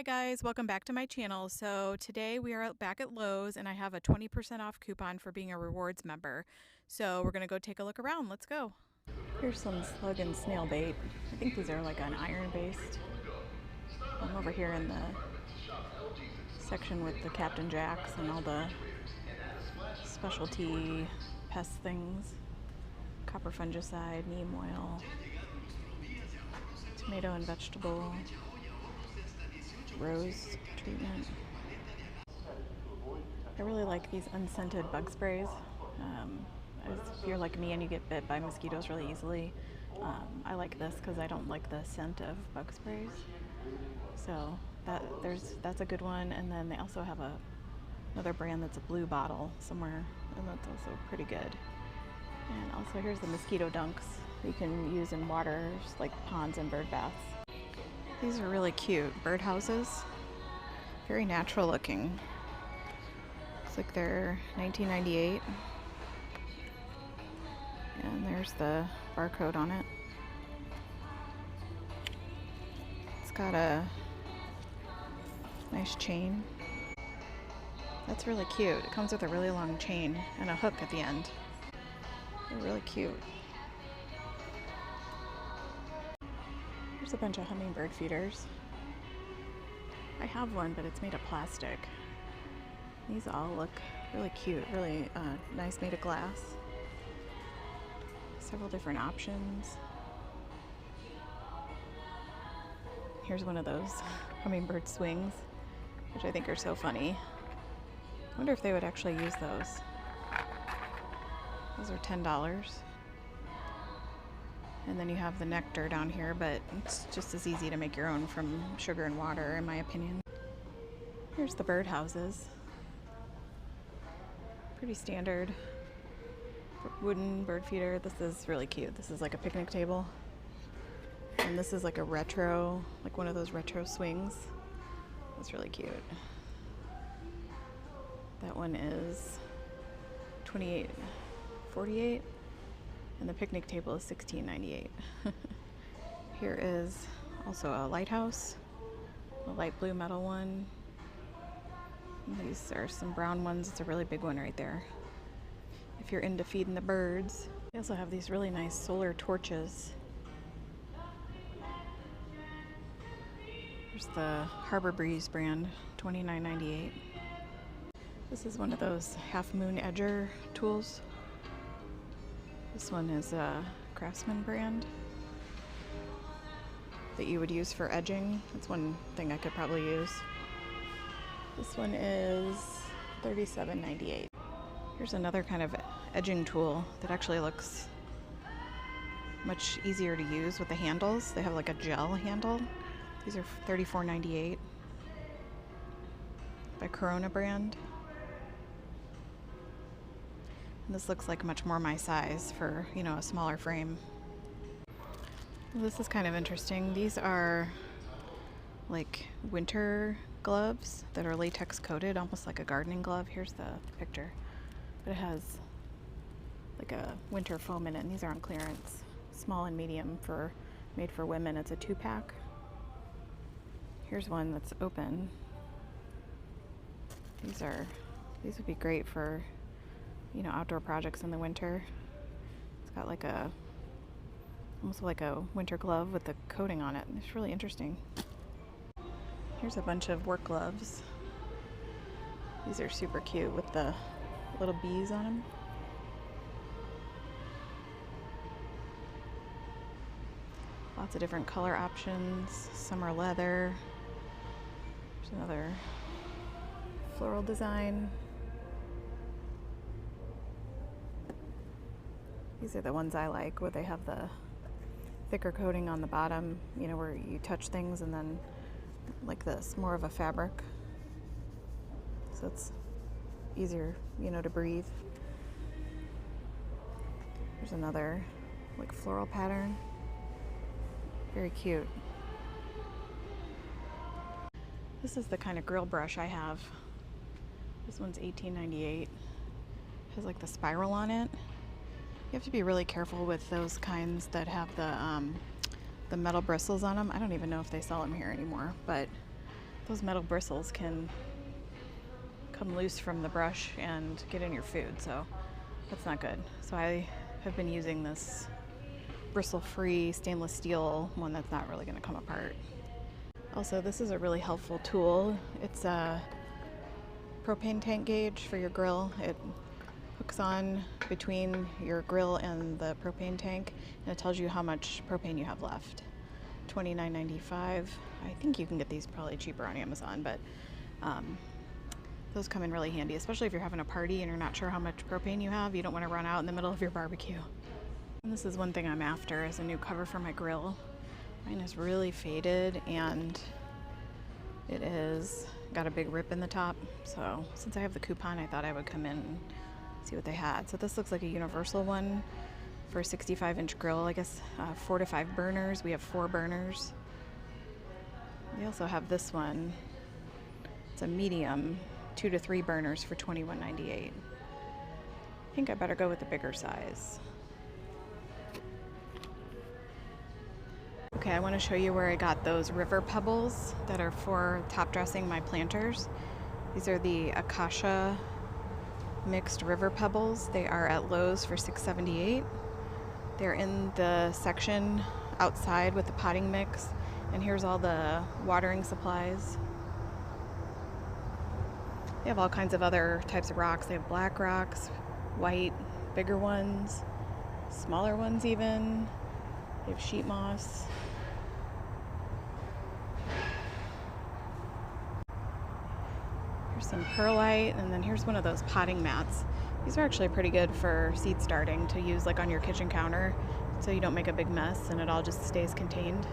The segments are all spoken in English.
Hi guys, welcome back to my channel. So today we are back at Lowe's and I have a 20% off coupon for being a rewards member. So we're gonna go take a look around. Let's go. Here's some slug and snail bait. I think these are like an iron based. I'm over here in the section with the Captain Jacks and all the specialty pest things. Copper fungicide, neem oil, tomato and vegetable, rose treatment. I really like these unscented bug sprays. If you're like me and you get bit by mosquitoes really easily, I like this because I don't like the scent of bug sprays. So that's a good one. And then they also have another brand that's a blue bottle somewhere, and that's also pretty good. And also here's the mosquito dunks you can use in waters like ponds and bird baths. These are really cute. Birdhouses. Very natural looking. Looks like they're 1998. And there's the barcode on it. It's got a nice chain. That's really cute. It comes with a really long chain and a hook at the end. They're really cute. There's a bunch of hummingbird feeders. I have one, but it's made of plastic. These all look really cute, really nice, made of glass. Several different options. Here's one of those hummingbird swings, which I think are so funny. I wonder if they would actually use those. Those are $10. And then you have the nectar down here, but it's just as easy to make your own from sugar and water, in my opinion. Here's the birdhouses. Pretty standard wooden bird feeder. This is really cute. This is like a picnic table. And this is like a retro, like one of those retro swings. That's really cute. That one is $28.48. And the picnic table is $16.98. Here is also a lighthouse, a light blue metal one. These are some brown ones. It's a really big one right there. If you're into feeding the birds. They also have these really nice solar torches. There's the Harbor Breeze brand, $29.98. This is one of those half moon edger tools. This one is a Craftsman brand that you would use for edging. That's one thing I could probably use. This one is $37.98. Here's another kind of edging tool that actually looks much easier to use with the handles. They have like a gel handle. These are $34.98 by Corona brand. This looks like much more my size for, you know, a smaller frame. This is kind of interesting. These are like winter gloves that are latex coated, almost like a gardening glove. Here's the picture. But it has like a winter foam in it, and these are on clearance. Small and medium made for women. It's a 2-pack. Here's one that's open. These would be great for, you know, outdoor projects in the winter. It's got like almost like a winter glove with the coating on it. It's really interesting. Here's a bunch of work gloves. These are super cute with the little bees on them. Lots of different color options. Some are leather. There's another floral design. These are the ones I like, where they have the thicker coating on the bottom, you know, where you touch things, and then like this, more of a fabric. So it's easier, you know, to breathe. There's another like floral pattern. Very cute. This is the kind of grill brush I have. This one's $18.98. Has like the spiral on it. You have to be really careful with those kinds that have the metal bristles on them. I don't even know if they sell them here anymore, but those metal bristles can come loose from the brush and get in your food, so that's not good. So I have been using this bristle-free stainless steel one that's not really going to come apart. Also, this is a really helpful tool. It's a propane tank gauge for your grill. It hooks on between your grill and the propane tank, and it tells you how much propane you have left. $29.95. I think you can get these probably cheaper on Amazon, but those come in really handy, especially if you're having a party and you're not sure how much propane you have. You don't want to run out in the middle of your barbecue. And this is one thing I'm after, is a new cover for my grill. Mine is really faded and it is got a big rip in the top. So since I have the coupon, I thought I would come in and see what they had. So this looks like a universal one for a 65-inch grill. I guess 4 to 5 burners. We have 4 burners. We also have this one. It's a medium, 2 to 3 burners for $21.98. I think I better go with the bigger size. Okay, I want to show you where I got those river pebbles that are for top dressing my planters. These are the Acacia mixed river pebbles. They are at Lowe's for $6.78. They're in the section outside with the potting mix, and here's all the watering supplies. They have all kinds of other types of rocks. They have black rocks, white, bigger ones, smaller ones even. They have sheet moss. Here's some perlite, and then here's one of those potting mats. These are actually pretty good for seed starting to use like on your kitchen counter, so you don't make a big mess and it all just stays contained.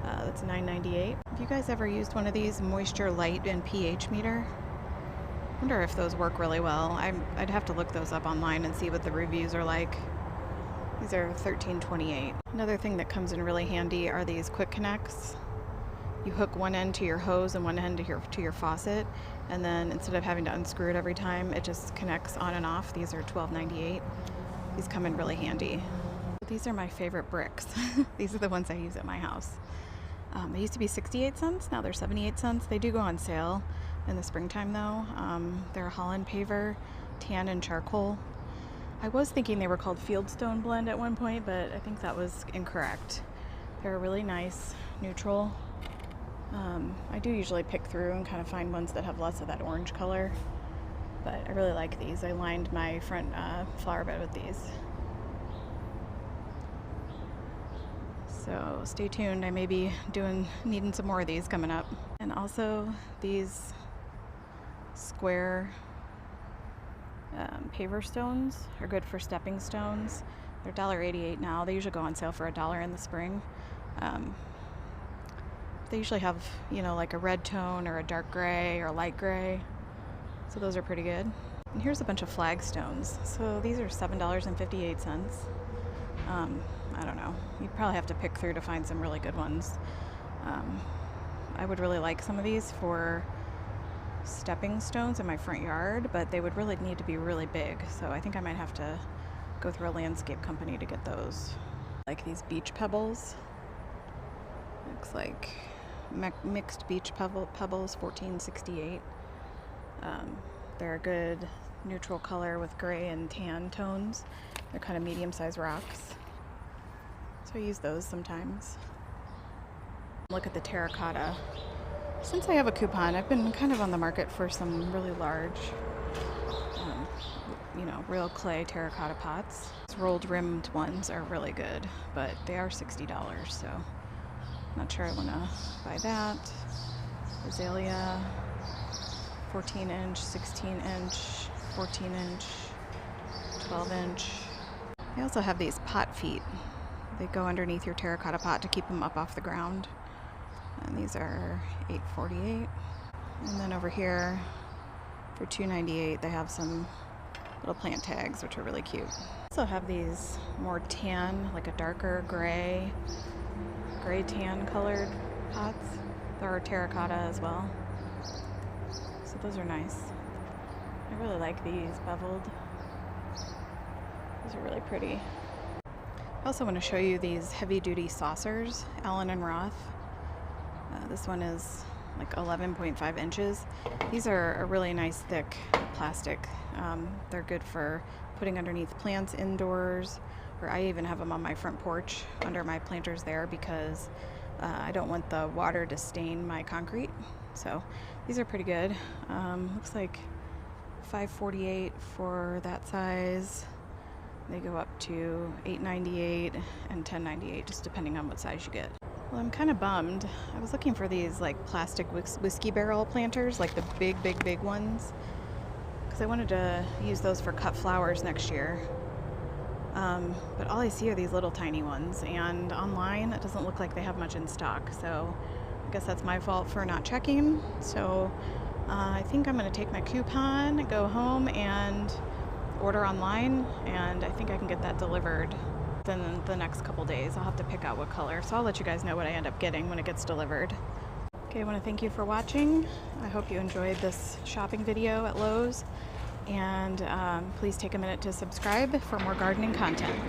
That's $9.98. Have you guys ever used one of these moisture light and pH meter? I wonder if those work really well. I'd have to look those up online and see what the reviews are like. These are $13.28. Another thing that comes in really handy are these quick connects. You hook one end to your hose and one end to your faucet, and then instead of having to unscrew it every time, it just connects on and off. These are $12.98. These come in really handy. These are my favorite bricks. These are the ones I use at my house. They used to be 68 cents, now they're 78 cents. They do go on sale in the springtime though. They're a Holland paver, tan and charcoal. I was thinking they were called Fieldstone blend at one point, but I think that was incorrect. They're really nice, neutral. I do usually pick through and kind of find ones that have less of that orange color, but I really like these. I lined my front flower bed with these. So stay tuned, I may be needing some more of these coming up. And also these square paver stones are good for stepping stones. They're $1.88 now. They usually go on sale for $1 in the spring. They usually have, you know, like a red tone or a dark gray or a light gray. So those are pretty good. And here's a bunch of flagstones. So these are $7.58. I don't know. You'd probably have to pick through to find some really good ones. I would really like some of these for stepping stones in my front yard, but they would really need to be really big. So I think I might have to go through a landscape company to get those. Like these beach pebbles. Looks like mixed beach pebbles, $14.68. They're a good neutral color with gray and tan tones. They're kind of medium-sized rocks. So I use those sometimes. Look at the terracotta. Since I have a coupon, I've been kind of on the market for some really large, real clay terracotta pots. These rolled rimmed ones are really good, but they are $60, so not sure I want to buy that. Azalea, 14-inch, 16-inch, 14-inch, 12-inch. I also have these pot feet. They go underneath your terracotta pot to keep them up off the ground. And these are $8.48. And then over here for $2.98, they have some little plant tags, which are really cute. I also have these more tan, like a darker gray tan colored pots. They're terracotta as well. So those are nice. I really like these beveled. These are really pretty. I also want to show you these heavy duty saucers, Allen and Roth. This one is like 11.5 inches. These are a really nice thick plastic. They're good for putting underneath plants indoors, or I even have them on my front porch under my planters there because I don't want the water to stain my concrete. So these are pretty good. Looks like $5.48 for that size. They go up to $8.98 and $10.98, just depending on what size you get. Well, I'm kind of bummed. I was looking for these like plastic whiskey barrel planters, like the big ones, because I wanted to use those for cut flowers next year. But all I see are these little tiny ones, and online it doesn't look like they have much in stock. So I guess that's my fault for not checking. So I think I'm going to take my coupon, go home, and order online, and I think I can get that delivered within the next couple days. I'll have to pick out what color, so I'll let you guys know what I end up getting when it gets delivered. Okay, I want to thank you for watching. I hope you enjoyed this shopping video at Lowe's, and please take a minute to subscribe for more gardening content.